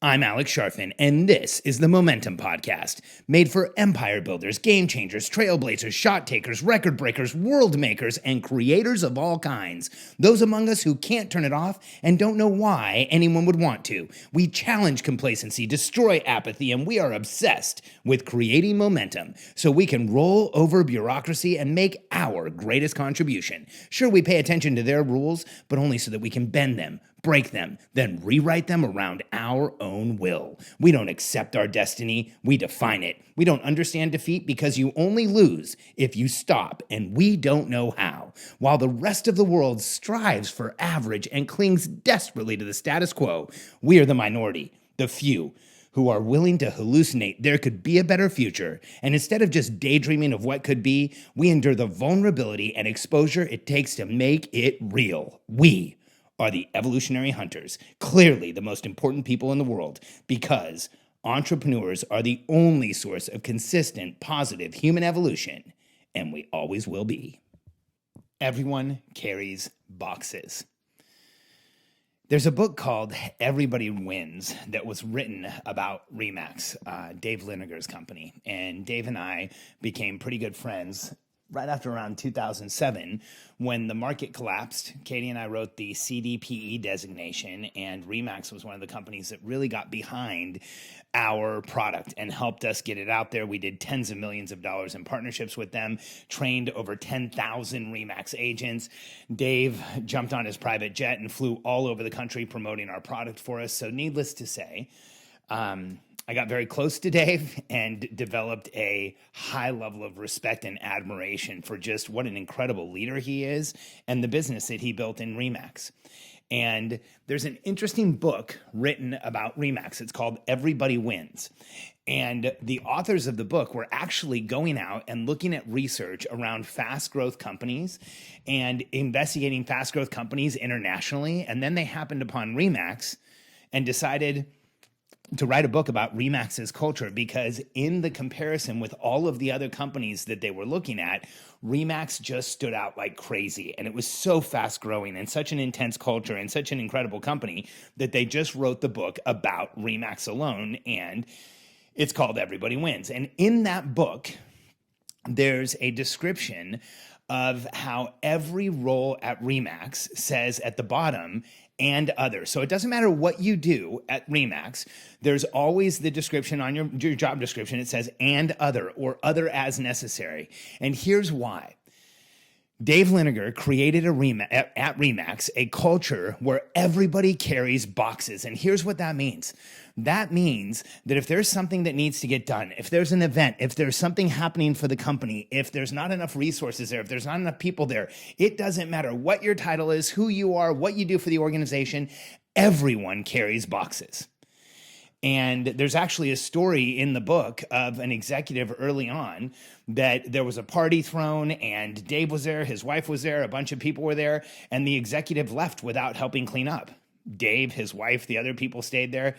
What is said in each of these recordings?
I'm Alex Sharfin, and this is the Momentum Podcast, made for empire builders, game changers, trailblazers, shot takers, record breakers, world makers, and creators of all kinds. Those among us who can't turn it off and don't know why anyone would want to. We challenge complacency, destroy apathy, and we are obsessed with creating momentum so we can roll over bureaucracy and make our greatest contribution. Sure, we pay attention to their rules, but only so that we can bend them, break them, then rewrite them around our own will. We don't accept our destiny, we define it. We don't understand defeat because you only lose if you stop, and we don't know how. While the rest of the world strives for average and clings desperately to the status quo, we are the minority, the few, who are willing to hallucinate there could be a better future, and instead of just daydreaming of what could be, we endure the vulnerability and exposure it takes to make it real. We are the evolutionary hunters, clearly the most important people in the world, because entrepreneurs are the only source of consistent, positive human evolution, and we always will be. Everyone carries boxes. There's a book called Everybody Wins that was written about RE/MAX, Dave Liniger's company, and Dave and I became pretty good friends right after around 2007, when the market collapsed. Katie and I wrote the CDPE designation, and RE/MAX was one of the companies that really got behind our product and helped us get it out there. We did tens of millions of dollars in partnerships with them, trained over 10,000 RE/MAX agents. Dave jumped on his private jet and flew all over the country promoting our product for us. So needless to say, I got very close to Dave and developed a high level of respect and admiration for just what an incredible leader he is and the business that he built in RE/MAX. And there's an interesting book written about RE/MAX. It's called Everybody Wins. And the authors of the book were actually going out and looking at research around fast growth companies and investigating fast growth companies internationally. And then they happened upon RE/MAX and decided to write a book about RE/MAX's culture, because in the comparison with all of the other companies that they were looking at, RE/MAX just stood out like crazy. And it was so fast growing and such an intense culture and such an incredible company that they just wrote the book about RE/MAX alone. And it's called Everybody Wins. And in that book, there's a description of how every role at RE/MAX says at the bottom, and other. So it doesn't matter what you do at RE/MAX, there's always the description on your job description. It says, and other, or other as necessary. And here's why. Dave Liniger created at RE/MAX a culture where everybody carries boxes. And here's what that means. That means that if there's something that needs to get done, if there's an event, if there's something happening for the company, if there's not enough resources there, if there's not enough people there, it doesn't matter what your title is, who you are, what you do for the organization, everyone carries boxes. And there's actually a story in the book of an executive early on that there was a party thrown and Dave was there, his wife was there, a bunch of people were there, and the executive left without helping clean up. Dave, his wife, the other people stayed there,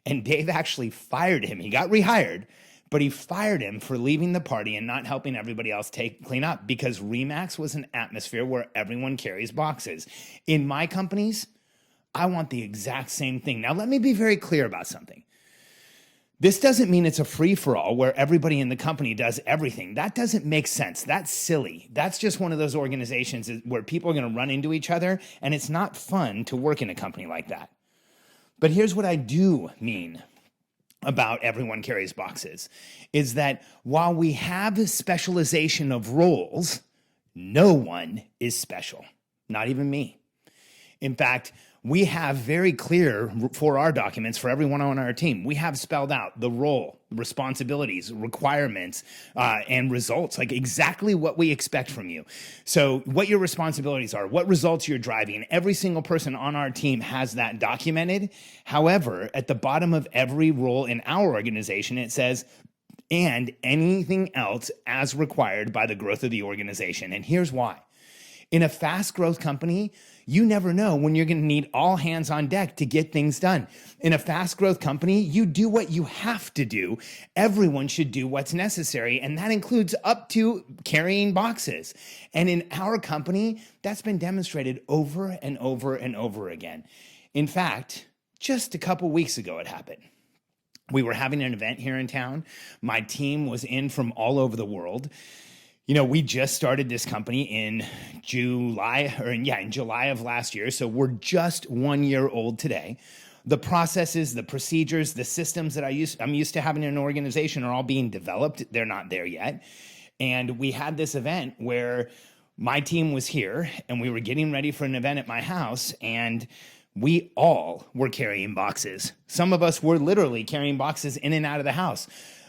and Dave actually fired him. He got rehired, but he fired him for leaving the party and not helping everybody else clean up, because RE/MAX was an atmosphere where everyone carries boxes. In my companies, I want the exact same thing. Now, let me be very clear about something. This doesn't mean it's a free-for-all where everybody in the company does everything. That doesn't make sense. That's silly. That's just one of those organizations where people are going to run into each other, and it's not fun to work in a company like that. But here's what I do mean about everyone carries boxes, is that while we have a specialization of roles, no one is special, not even me. In fact, we have very clear for our documents, for everyone on our team, we have spelled out the role, responsibilities, requirements, and results, like exactly what we expect from you. So what your responsibilities are, what results you're driving, every single person on our team has that documented. However, at the bottom of every role in our organization, it says, and anything else as required by the growth of the organization. And here's why. In a fast growth company, you never know when you're going to need all hands on deck to get things done. In a fast growth company, you do what you have to do. Everyone should do what's necessary, and that includes up to carrying boxes. And in our company, that's been demonstrated over and over and over again. In fact, just a couple weeks ago it happened. We were having an event here in town. My team was in from all over the world. We just started this company in July of last year. So we're just 1 year old today. The processes, the procedures, the systems that I'm used to having in an organization are all being developed. They're not there yet. And we had this event where my team was here and we were getting ready for an event at my house, and we all were carrying boxes. Some of us were literally carrying boxes in and out of the house.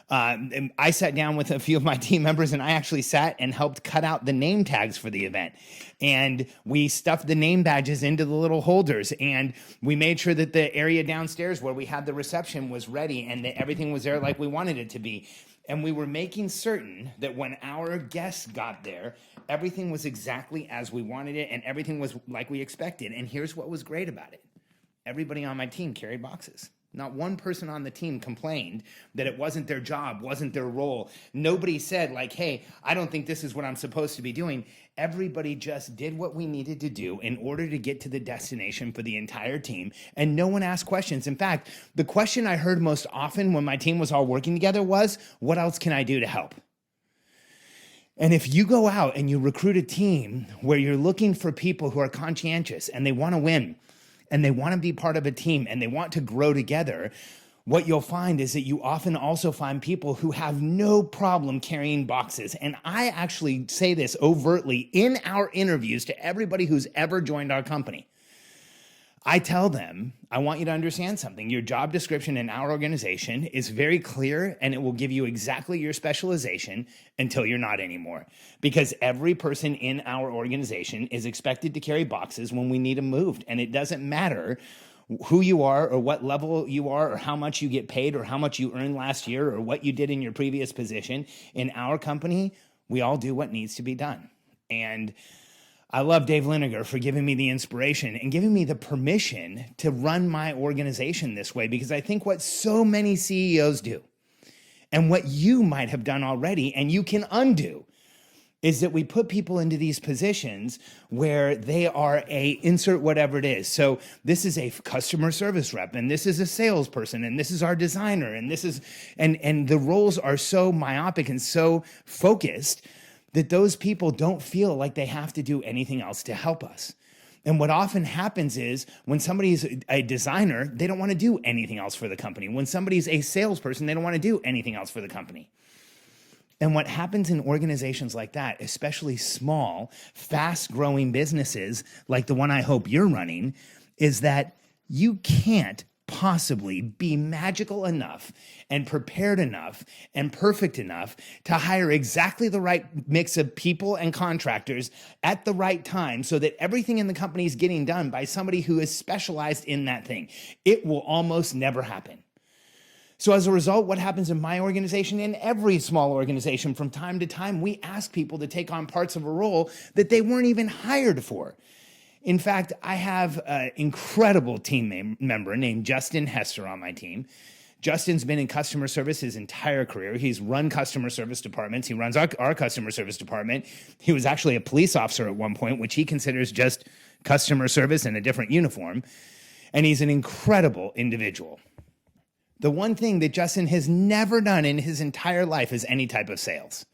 And I sat down with a few of my team members, and I actually sat and helped cut out the name tags for the event. And we stuffed the name badges into the little holders, and we made sure that the area downstairs where we had the reception was ready and that everything was there like we wanted it to be. And we were making certain that when our guests got there, everything was exactly as we wanted it and everything was like we expected. And here's what was great about it. Everybody on my team carried boxes. Not one person on the team complained that it wasn't their job, wasn't their role. Nobody said like, hey, I don't think this is what I'm supposed to be doing. Everybody just did what we needed to do in order to get to the destination for the entire team. And no one asked questions. In fact, the question I heard most often when my team was all working together was, what else can I do to help? And if you go out and you recruit a team where you're looking for people who are conscientious and they want to win, and they want to be part of a team and they want to grow together, what you'll find is that you often also find people who have no problem carrying boxes. And I actually say this overtly in our interviews to everybody who's ever joined our company. I tell them, I want you to understand something. Your job description in our organization is very clear, and it will give you exactly your specialization until you're not anymore. Because every person in our organization is expected to carry boxes when we need them moved. And it doesn't matter who you are or what level you are or how much you get paid or how much you earned last year or what you did in your previous position. In our company, we all do what needs to be done. And I love Dave Liniger for giving me the inspiration and giving me the permission to run my organization this way, because I think what so many CEOs do and what you might have done already and you can undo is that we put people into these positions where they are insert whatever it is. So this is a customer service rep, and this is a salesperson, and this is our designer, and this is, and the roles are so myopic and so focused that those people don't feel like they have to do anything else to help us. And what often happens is when somebody's a designer, they don't want to do anything else for the company. When somebody's a salesperson, they don't want to do anything else for the company. And what happens in organizations like that, especially small, fast-growing businesses like the one I hope you're running, is that you can't possibly be magical enough and prepared enough and perfect enough to hire exactly the right mix of people and contractors at the right time so that everything in the company is getting done by somebody who is specialized in that thing. It will almost never happen. So as a result, what happens in my organization, in every small organization, from time to time, we ask people to take on parts of a role that they weren't even hired for. In fact, I have an incredible team member named Justin Hester on my team. Justin's been in customer service his entire career. He's run customer service departments. He runs our customer service department. He was actually a police officer at one point, which he considers just customer service in a different uniform. And he's an incredible individual. The one thing that Justin has never done in his entire life is any type of sales.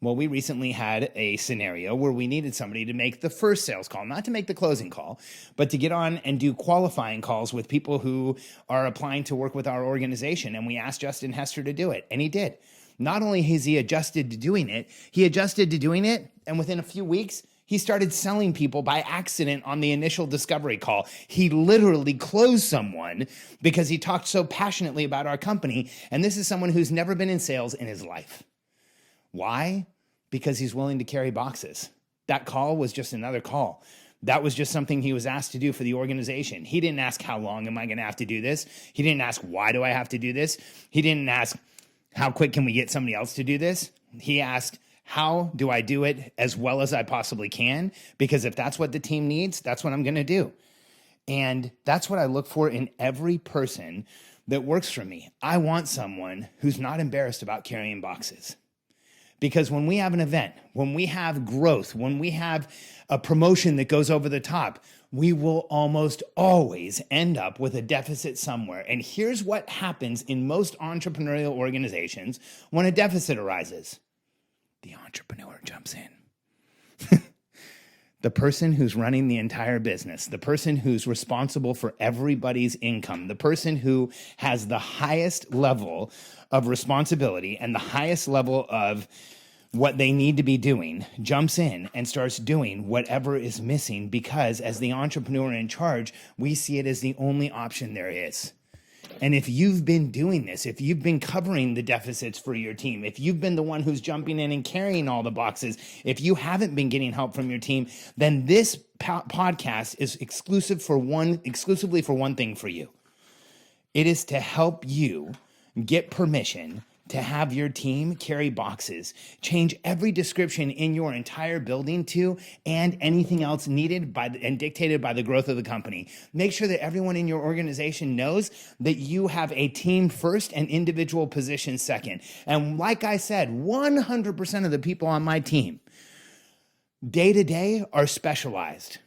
Well, we recently had a scenario where we needed somebody to make the first sales call, not to make the closing call, but to get on and do qualifying calls with people who are applying to work with our organization. And we asked Justin Hester to do it, and he did. Not only has he adjusted to doing it, and within a few weeks, he started selling people by accident on the initial discovery call. He literally closed someone because he talked so passionately about our company. And this is someone who's never been in sales in his life. Why? Because he's willing to carry boxes. That call was just another call. That was just something he was asked to do for the organization. He didn't ask, how long am I going to have to do this? He didn't ask, why do I have to do this? He didn't ask, how quick can we get somebody else to do this? He asked, how do I do it as well as I possibly can? Because if that's what the team needs, that's what I'm going to do. And that's what I look for in every person that works for me. I want someone who's not embarrassed about carrying boxes. Because when we have an event, when we have growth, when we have a promotion that goes over the top, we will almost always end up with a deficit somewhere. And here's what happens in most entrepreneurial organizations when a deficit arises. The entrepreneur jumps in. The person who's running the entire business, the person who's responsible for everybody's income, the person who has the highest level of responsibility and the highest level of what they need to be doing, jumps in and starts doing whatever is missing, because as the entrepreneur in charge, we see it as the only option there is. And if you've been doing this, if you've been covering the deficits for your team, if you've been the one who's jumping in and carrying all the boxes, if you haven't been getting help from your team, then this podcast is exclusively for one thing for you. It is to help you get permission to have your team carry boxes, change every description in your entire building to, and anything else needed by and dictated by the growth of the company. Make sure that everyone in your organization knows that you have a team first and individual position second. And like I said, 100% of the people on my team, day to day, are specialized.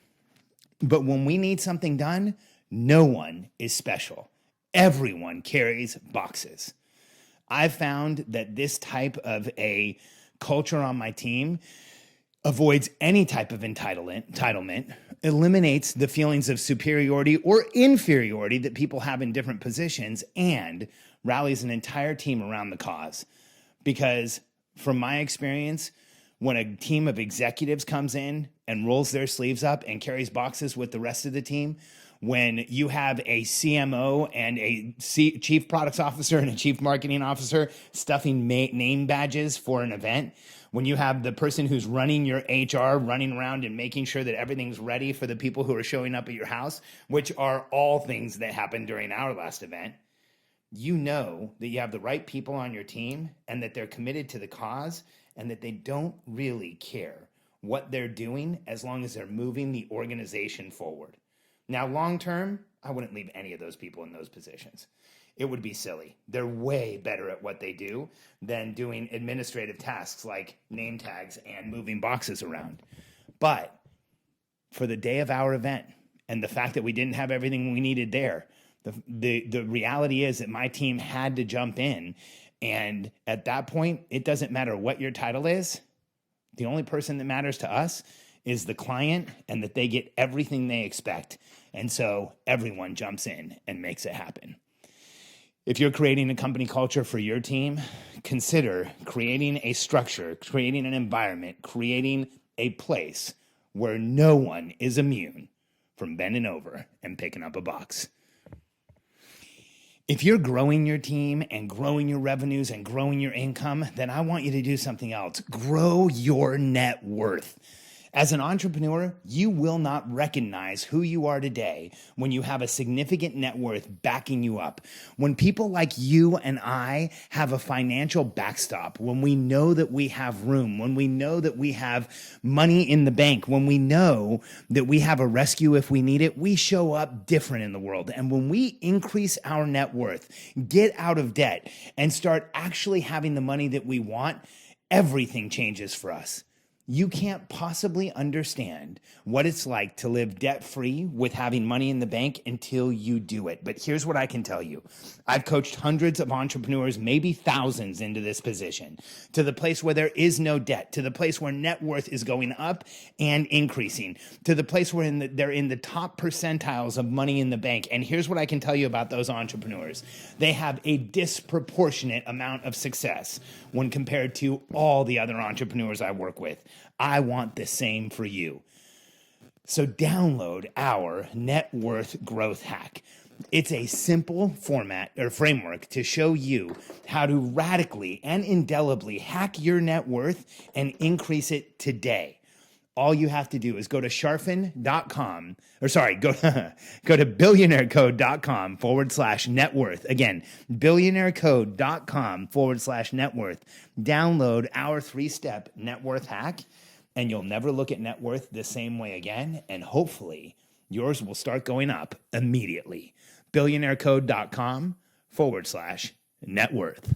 But when we need something done, no one is special. Everyone carries boxes. I've found that this type of a culture on my team avoids any type of entitlement, eliminates the feelings of superiority or inferiority that people have in different positions, and rallies an entire team around the cause. Because from my experience, when a team of executives comes in and rolls their sleeves up and carries boxes with the rest of the team, when you have a CMO and a chief products officer and a chief marketing officer stuffing name badges for an event, when you have the person who's running your HR running around and making sure that everything's ready for the people who are showing up at your house, which are all things that happened during our last event, you know that you have the right people on your team and that they're committed to the cause and that they don't really care what they're doing as long as they're moving the organization forward. Now, long term, I wouldn't leave any of those people in those positions. It would be silly. They're way better at what they do than doing administrative tasks like name tags and moving boxes around. But for the day of our event and the fact that we didn't have everything we needed there, the reality is that my team had to jump in. And at that point, it doesn't matter what your title is. The only person that matters to us is the client and that they get everything they expect. And so everyone jumps in and makes it happen. If you're creating a company culture for your team, consider creating a structure, creating an environment, creating a place where no one is immune from bending over and picking up a box. If you're growing your team and growing your revenues and growing your income, then I want you to do something else. Grow your net worth. As an entrepreneur, you will not recognize who you are today when you have a significant net worth backing you up. When people like you and I have a financial backstop, when we know that we have room, when we know that we have money in the bank, when we know that we have a rescue if we need it, we show up different in the world. And when we increase our net worth, get out of debt, and start actually having the money that we want, everything changes for us. You can't possibly understand what it's like to live debt-free with having money in the bank until you do it. But here's what I can tell you. I've coached hundreds of entrepreneurs, maybe thousands, into this position, to the place where there is no debt, to the place where net worth is going up and increasing, to the place where they're in the top percentiles of money in the bank. And here's what I can tell you about those entrepreneurs. They have a disproportionate amount of success when compared to all the other entrepreneurs I work with. I want the same for you. So download our net worth growth hack. It's a simple format or framework to show you how to radically and indelibly hack your net worth and increase it today. All you have to do is go to go to billionairecode.com/net worth. Again, billionairecode.com/net worth. Download our 3-step net worth hack, and you'll never look at net worth the same way again. And hopefully yours will start going up immediately. billionairecode.com/net worth.